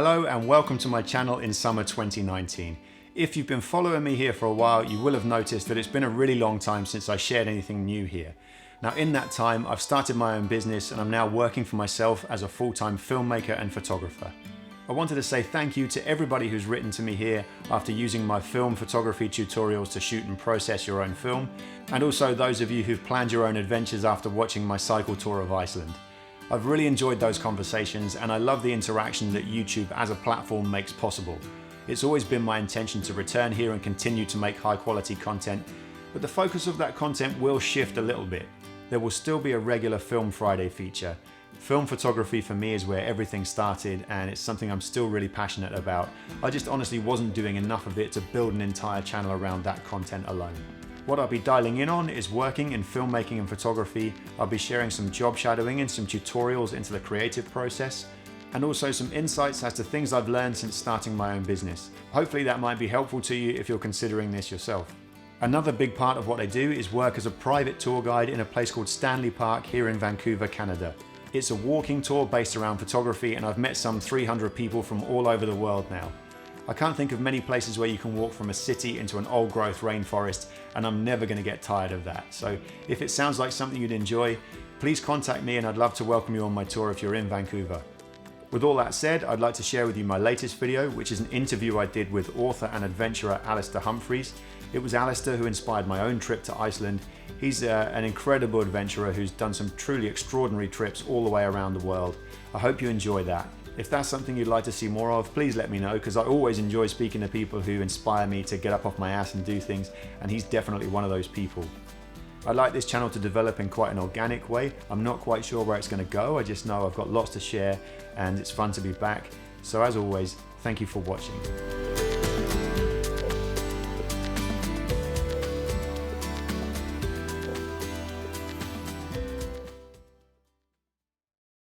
Hello and welcome to my channel in summer 2019. If you've been following me here for a while, you will have noticed that it's been a really long time since I shared anything new here. Now in that time, I've started my own business and I'm now working for myself as a full-time filmmaker and photographer. I wanted to say thank you to everybody who's written to me here after using my film photography tutorials to shoot and process your own film, and also those of you who've planned your own adventures after watching my cycle tour of Iceland. I've really enjoyed those conversations and I love the interaction that YouTube as a platform makes possible. It's always been my intention to return here and continue to make high quality content, but the focus of that content will shift a little bit. There will still be a regular Film Friday feature. Film photography for me is where everything started and it's something I'm still really passionate about. I just honestly wasn't doing enough of it to build an entire channel around that content alone. What I'll be dialing in on is working in filmmaking and photography. I'll be sharing some job shadowing and some tutorials into the creative process, and also some insights as to things I've learned since starting my own business. Hopefully that might be helpful to you if you're considering this yourself. Another big part of what I do is work as a private tour guide in a place called Stanley Park here in Vancouver, Canada. It's a walking tour based around photography and I've met some 300 people from all over the world now. I can't think of many places where you can walk from a city into an old growth rainforest, and I'm never going to get tired of that. So if it sounds like something you'd enjoy, please contact me and I'd love to welcome you on my tour if you're in Vancouver. With all that said, I'd like to share with you my latest video, which is an interview I did with author and adventurer Alistair Humphreys. It was Alistair who inspired my own trip to Iceland. He's an incredible adventurer who's done some truly extraordinary trips all the way around the world. I hope you enjoy that. If that's something you'd like to see more of, please let me know, because I always enjoy speaking to people who inspire me to get up off my ass and do things, and he's definitely one of those people. I'd like this channel to develop in quite an organic way. I'm not quite sure where it's going to go, I just know I've got lots to share and it's fun to be back. So as always, thank you for watching.